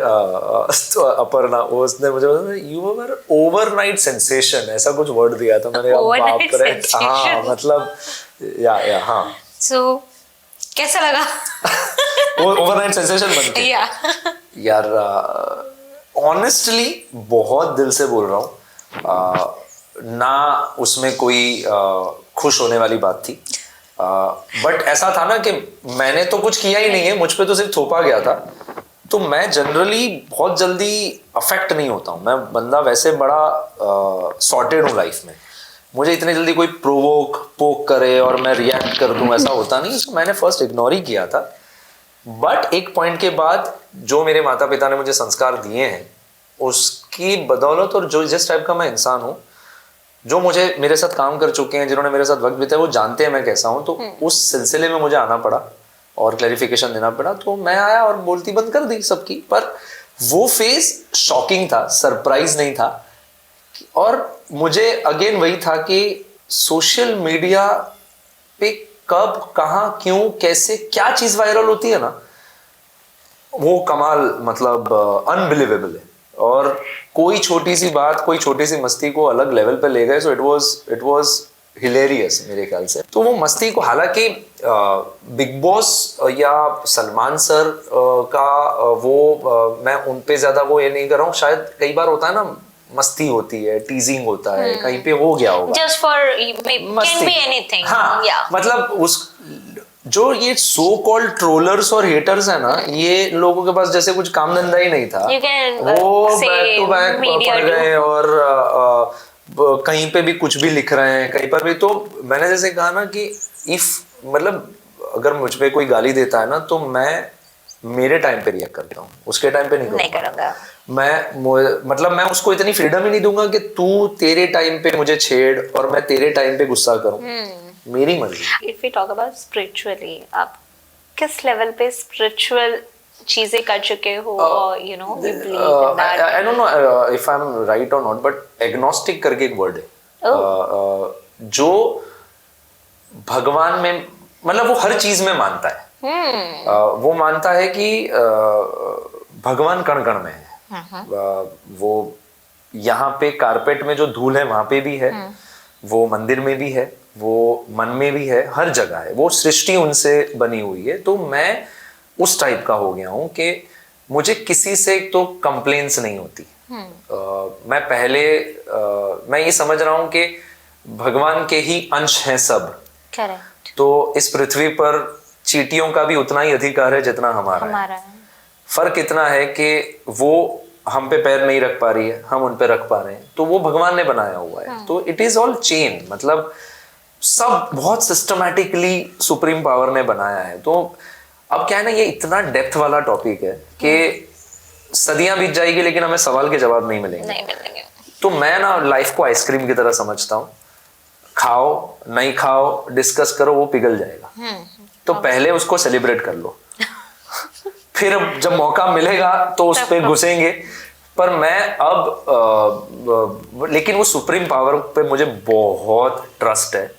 अपर्णा, वो उसने मुझे यू वर ओवरनाइट सेंसेशन ऐसा कुछ वर्ड दिया था मैंने. Overnight बाप रे. sensation. हाँ मतलब या हाँ. सो कैसा लगा? वो ओवरनाइट सेंसेशन बन के. यार ऑनेस्टली बहुत दिल से बोल रहा हूँ. ना उसमें कोई खुश होने वाली बात थी, बट ऐसा था ना कि मैंने तो कुछ किया ही नहीं है, मुझ पे तो सिर्फ थोपा गया था. तो मैं जनरली बहुत जल्दी अफेक्ट नहीं होता हूँ. मैं बंदा वैसे बड़ा सॉर्टेड हूँ लाइफ में. मुझे इतनी जल्दी कोई पोक करे और मैं रिएक्ट कर दूं ऐसा होता नहीं. तो मैंने फर्स्ट इग्नोर ही किया था. बट एक पॉइंट के बाद जो मेरे माता पिता ने मुझे संस्कार दिए हैं उसकी बदौलत और जो जिस टाइप का मैं इंसान हूँ, जो मुझे मेरे साथ काम कर चुके हैं, जिन्होंने मेरे साथ वक्त बिताया, वो जानते हैं मैं कैसा हूँ. तो उस सिलसिले में मुझे आना पड़ा और क्लैरिफिकेशन देना पड़ा. तो मैं आया और बोलती बंद कर दी सबकी. पर वो फेज शॉकिंग था, सरप्राइज नहीं था. और मुझे अगेन वही था कि सोशल मीडिया पे कब कहाँ क्यों कैसे क्या चीज वायरल होती है ना, वो कमाल मतलब अनबिलीवेबल है. और कोई छोटी सी बात, कोई छोटी सी मस्ती को अलग लेवल पे ले गए. सो इट वाज हिलेरियस मेरे ख्याल से. तो वो मस्ती को, हालांकि बिग बॉस या सलमान सर का मैं उन पे ज्यादा वो ये नहीं कर रहा हूँ. शायद कई बार होता है ना, मस्ती होती है, टीजिंग होता है, कहीं पे हो गया होगा just for can be anything. हाँ, मतलब उस जो ये सो कॉल्ड ट्रोलर्स और हेटर्स है ना, ये लोगों के पास जैसे कुछ काम धंधा ही नहीं था. वो बैक टू बैक पड़ गए और कहीं पे भी कुछ भी लिख रहे हैं, कहीं पर भी. तो मैंने जैसे कहा ना कि इफ मतलब अगर मुझ पे कोई गाली देता है ना, तो मैं मेरे टाइम पे रिएक्ट करता हूँ, उसके टाइम पे नहीं करूँगा. मतलब मैं उसको इतनी फ्रीडम ही नहीं दूंगा कि तू तेरे टाइम पे मुझे छेड़ और मैं तेरे टाइम पे गुस्सा करूं. मेरी मर्जी. If we talk about spiritually, आप किस लेवल पे स्पिरिचुअल चीजें कर चुके हो, और you know we believe in that? I don't know if I am right और नॉट, बट एग्नोस्टिक करके एक वर्ड है. जो भगवान में, मतलब वो हर चीज में मानता है. वो मानता है कि भगवान कण कण में है. वो यहाँ पे कारपेट में जो धूल है वहां पे भी है, वो मंदिर में भी है, वो मन में भी है, हर जगह है. वो सृष्टि उनसे बनी हुई है. तो मैं उस टाइप का हो गया हूँ कि मुझे किसी से तो कंप्लेंट्स नहीं होती. मैं पहले मैं ये समझ रहा हूँ कि भगवान के ही अंश हैं सब. करेक्ट. तो इस पृथ्वी पर चींटियों का भी उतना ही अधिकार है जितना हमारा है. फर्क इतना है कि वो हम पे पैर नहीं रख पा रही है, हम उन पे रख पा रहे हैं. तो वो भगवान ने बनाया हुआ है. तो इट इज ऑल चेन, मतलब सब बहुत सिस्टमैटिकली सुप्रीम पावर ने बनाया है. तो अब क्या है ना, ये इतना डेप्थ वाला टॉपिक है कि सदियां बीत जाएगी लेकिन हमें सवाल के जवाब नहीं मिलेंगे. तो मैं ना लाइफ को आइसक्रीम की तरह समझता हूँ. खाओ नहीं खाओ, डिस्कस करो, वो पिघल जाएगा. तो पहले उसको सेलिब्रेट कर लो. फिर जब मौका मिलेगा तो उस पे घुसेंगे. पर मैं अब लेकिन वो सुप्रीम पावर पे मुझे बहुत ट्रस्ट है.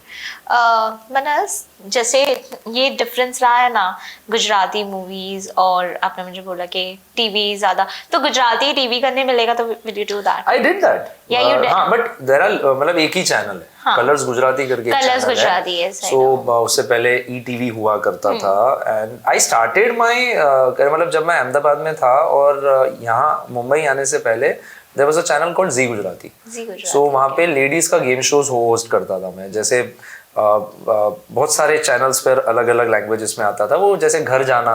मनस, जैसे ये डिफरेंस रहा है ना गुजराती मूवीज और आपने मुझे बोला कि टीवी ज्यादा, तो गुजराती टीवी करने मिलेगा तो will you do that? I did that. या यू डिड? हां, बट देयर आर मतलब एक ही चैनल है. हाँ. कलर्स गुजराती करके कलर्स गुजराती है. सो उससे पहले ईटीवी हुआ करता था. एंड आई स्टार्टेड माय मतलब जब मैं अहमदाबाद में था और यहाँ मुंबई आने से पहले there was a channel called Zee Gujarati. So वहाँ पे लेडीज का गेम शोज होस्ट करता था मैं. जैसे बहुत सारे चैनल्स पर अलग अलग लैंग्वेजेस में आता था. वो जैसे घर जाना,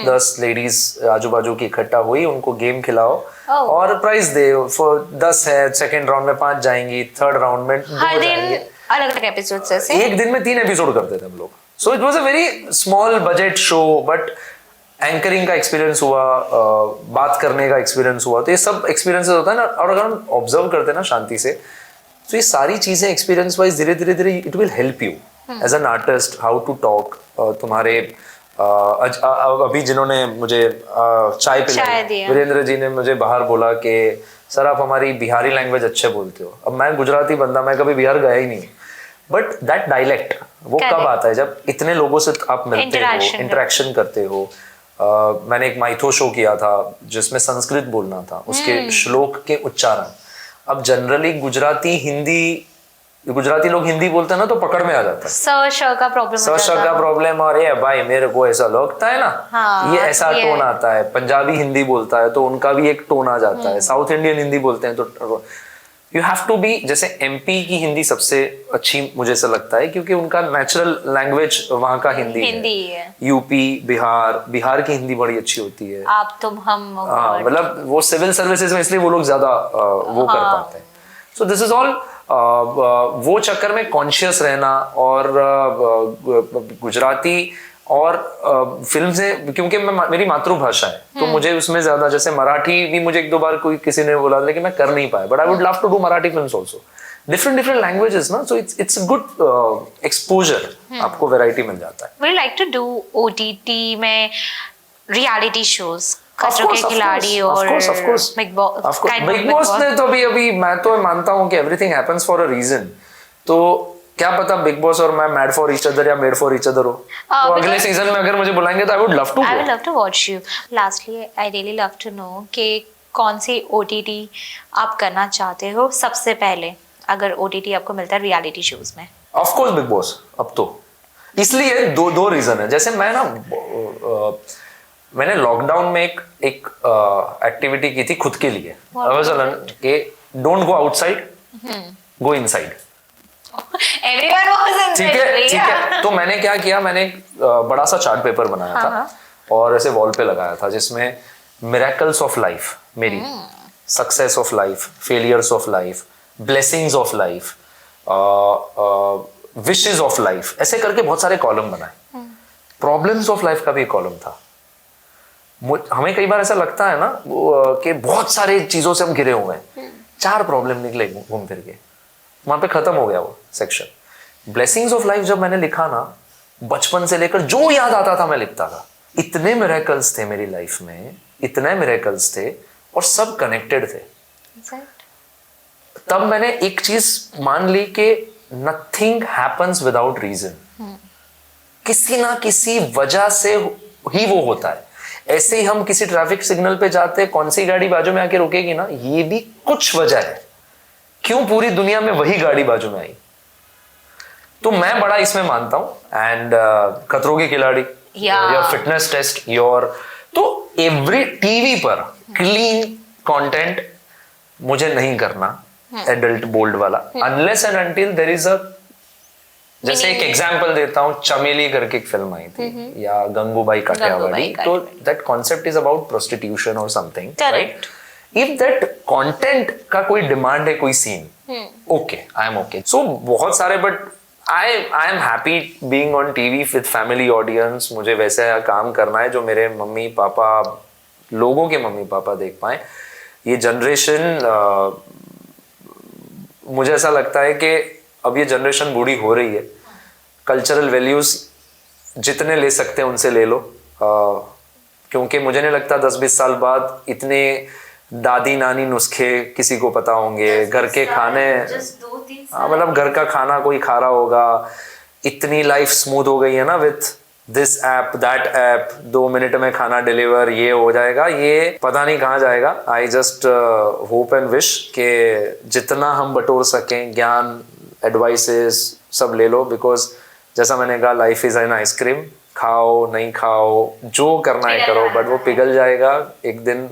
10 लेडीज आजू बाजू की इकट्ठा हुई, उनको गेम खिलाओ और प्राइज दे. 10 है, सेकेंड राउंड में 5 जाएंगी, थर्ड राउंड में 2 जाएंगे. अलग अलग एपिसोड ऐसे एक दिन में 3 एपिसोड करते थे हम लोग. So it was a very small budget show, but anchoring का एक्सपीरियंस हुआ, बात करने का एक्सपीरियंस हुआ. तो ये सब एक्सपीरियंसेस होता है ना. और अगर हम ऑब्जर्व करते हैं ना शांति से, तो ये सारी चीजें एक्सपीरियंस वाइज धीरे धीरे it will help you as an artist how to talk. तुम्हारे अभी जिन्होंने मुझे चाय चाय पिलाई, दिया। वीरेंद्र जी ने मुझे बाहर बोला कि सर आप हमारी बिहारी लैंग्वेज अच्छे बोलते हो। अब मैं गुजराती बंदा, मैं कभी बिहार गया ही नहीं, बट दैट डायलेक्ट वो कब Correct. आता है जब इतने लोगों से आप मिलते हो, Interaction इंटरेक्शन करते हो। मैंने एक माइथो शो किया था जिसमें संस्कृत बोलना था, उसके श्लोक के उच्चारण। अब जनरली गुजराती लोग हिंदी बोलते हैं ना तो पकड़ में आ जाता है, स श का प्रॉब्लम हो श जाता का है। प्रॉब्लम, और ये भाई मेरे को ऐसा लगता है ना, हाँ, ये ऐसा ये टोन आता है। पंजाबी हिंदी बोलता है तो उनका भी एक टोन आ जाता है, साउथ इंडियन हिंदी बोलते हैं तो यू हैव टू बी, जैसे एमपी की हिंदी सबसे अच्छी मुझे ऐसा लगता है क्योंकि उनका नेचुरल लैंग्वेज वहाँ का हिंदी है। यूपी, बिहार की हिंदी बड़ी अच्छी होती है। आप तुम हम हाँ, मतलब वो सिविल सर्विसेज में इसलिए वो लोग ज्यादा वो कर पाते हैं। सो दिस इज ऑल वो चक्कर में कॉन्शियस रहना, और गुजराती और फिल्म से, क्योंकि मेरी मातृभाषा है तो मुझे उसमें ज्यादा, जैसे मराठी भी मुझे एक दो बार कोई किसी ने बोला लेकिन मैं कर नहीं पाया, but I would love to do Marathi films also, different languages ना, सो इट्स गुड एक्सपोजर, आपको वैरायटी मिल जाता है। Would you like to do OTT में रियलिटी शोज, खतरों के खिलाड़ी और बिग बॉस ने तो अभी मैं तो मानता हूँ कि everything happens for a reason, तो क्या पता बिग बॉस और मैं मैड फॉर ईच अदर या मेड फॉर ईच अदर हो, तो अगले सीजन में अगर मुझे बुलाएंगे तो I would love to watch you. Lastly I really love to know कि कौन सी ओटीटी आप करना चाहते हो सबसे पहले, अगर ओटीटी आपको मिलता है रियलिटी शोज में? Of course big boss. अब तो इसलिए दो रीजन है। जैसे मैं ना मैंने लॉकडाउन में एक एक्टिविटी की थी खुद के लिए, कि don't go outside, go inside. Everyone was inside. ठीक है। तो मैंने क्या किया, मैंने एक बड़ा सा चार्ट पेपर बनाया था और ऐसे वॉल पे लगाया था जिसमें मिरेकल्स ऑफ लाइफ, मेरी success of life, failures of life, blessings of life, wishes of life, ऐसे करके बहुत सारे कॉलम बनाए। प्रॉब्लम्स ऑफ लाइफ का भी एक कॉलम था। हमें कई बार ऐसा लगता है ना कि बहुत सारे चीजों से हम घिरे हुए हैं, 4 प्रॉब्लम निकले घूम फिर के, वहां पे खत्म हो गया वो सेक्शन। ब्लेसिंग्स ऑफ लाइफ जब मैंने लिखा ना, बचपन से लेकर जो याद आता था मैं लिखता था। इतने मिरेकल्स थे मेरी लाइफ में, इतने मिरेकल्स थे और सब कनेक्टेड थे। तब मैंने एक चीज मान ली कि नथिंग हैपन्स विदाउट रीजन, किसी ना किसी वजह से ही वो होता है। ऐसे ही हम किसी ट्रैफिक सिग्नल पे जाते, कौन सी गाड़ी बाजू में आके रुकेगी ना, ये भी कुछ वजह है क्यों पूरी दुनिया में वही गाड़ी बाजू में आई। तो मैं बड़ा इसमें मानता हूं। And Khatron Ke Khiladi, your fitness test, your, तो एवरी टीवी पर क्लीन कंटेंट मुझे नहीं करना, एडल्ट बोल्ड वाला, unless and until there is a, जैसे एक एग्जांपल देता हूं, चमेली करके एक फिल्म आई थी, या गंगूबाई काठियावाड़ी, तो that concept is about prostitution और something, right? If that content का कोई डिमांड है, कोई scene, okay, I am okay. So बहुत सारे, but I am happy being on TV with family audience. मुझे वैसे काम करना है जो मेरे मम्मी पापा, लोगों के मम्मी पापा देख पाए। ये जनरेशन, मुझे ऐसा लगता है कि अब ये जनरेशन बूढ़ी हो रही है, कल्चरल वैल्यूज जितने ले सकते हैं उनसे ले लो, क्योंकि मुझे नहीं लगता 10-20 साल बाद इतने दादी नानी नुस्खे किसी को पता होंगे। घर के खाने, मतलब घर का खाना कोई खा रहा होगा। इतनी लाइफ स्मूथ हो गई है ना with this app that app, 2 minute में खाना डिलीवर, ये हो जाएगा, ये पता नहीं कहाँ जाएगा। I just hope and wish कि जितना हम बटोर सकें ज्ञान, एडवाइसेस सब ले लो, बिकॉज जैसा मैंने कहा, लाइफ इज एन आइसक्रीम, खाओ नहीं खाओ जो करना है करो, बट वो पिघल जाएगा एक दिन,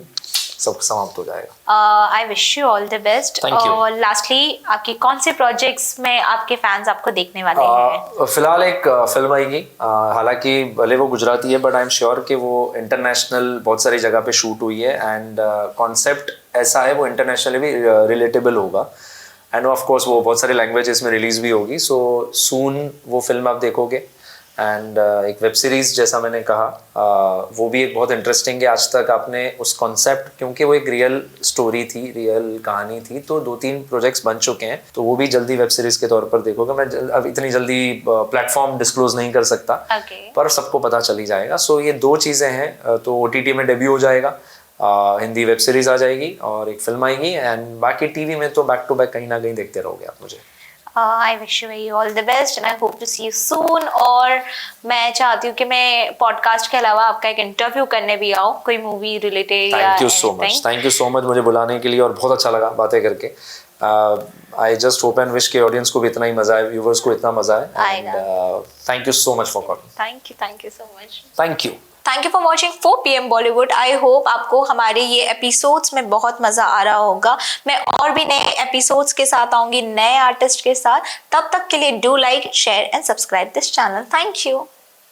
सब समाप्त हो जाएगा। आई wish you all the best. और लास्टली, आपके कौन से प्रोजेक्ट्स में आपके फैंस आपको देखने वाले हैं? फिलहाल एक फिल्म आएगी, हालांकि भले वो गुजराती है, बट आई एम श्योर कि वो इंटरनेशनल बहुत सारी जगह पे शूट हुई है, एंड कॉन्सेप्ट ऐसा है वो इंटरनेशनली भी रिलेटेबल होगा, एंड ऑफ कोर्स वो बहुत सारी लैंग्वेजेस में रिलीज भी होगी। सो सून वो फिल्म आप देखोगे, एंड एक वेब सीरीज जैसा मैंने कहा वो भी एक बहुत इंटरेस्टिंग है। आज तक आपने उस कॉन्सेप्ट, क्योंकि वो एक रियल स्टोरी थी, रियल कहानी थी, तो 2-3 प्रोजेक्ट्स बन चुके हैं, तो वो भी जल्दी वेब सीरीज के तौर पर देखोगे। मैं अब इतनी जल्दी प्लेटफॉर्म डिस्क्लोज नहीं कर सकता, पर सबको पता चली जाएगा। सो ये 2 चीज़ें हैं। तो OTT में डेब्यू हो जाएगा, हिंदी वेब सीरीज आ जाएगी और एक फिल्म आएगी, एंड बाकी टीवी में तो बैक टू बैक कहीं ना कहीं देखते रहोगे आप मुझे। I wish you very all the best and I hope to see you soon. और मैं चाहती हूँ कि मैं पॉडकास्ट के अलावा आपका एक इंटरव्यू करने भी आऊँ, कोई मूवी रिलेटेड या thank you so much, thank you so much मुझे बुलाने के लिए, और बहुत अच्छा लगा बातें करके। I just hope and wish के ऑडियंस को भी इतना ही मजा आए, व्यूवर्स को इतना मजा आए, and thank you so much for calling. Thank you so much. Thank you for watching 4 PM Bollywood. I hope आपको हमारे ये एपिसोड्स में बहुत मज़ा आ रहा होगा। मैं और भी नए एपिसोड्स के साथ आऊँगी, नए आर्टिस्ट के साथ। तब तक के लिए do like, share and subscribe this channel. Thank you.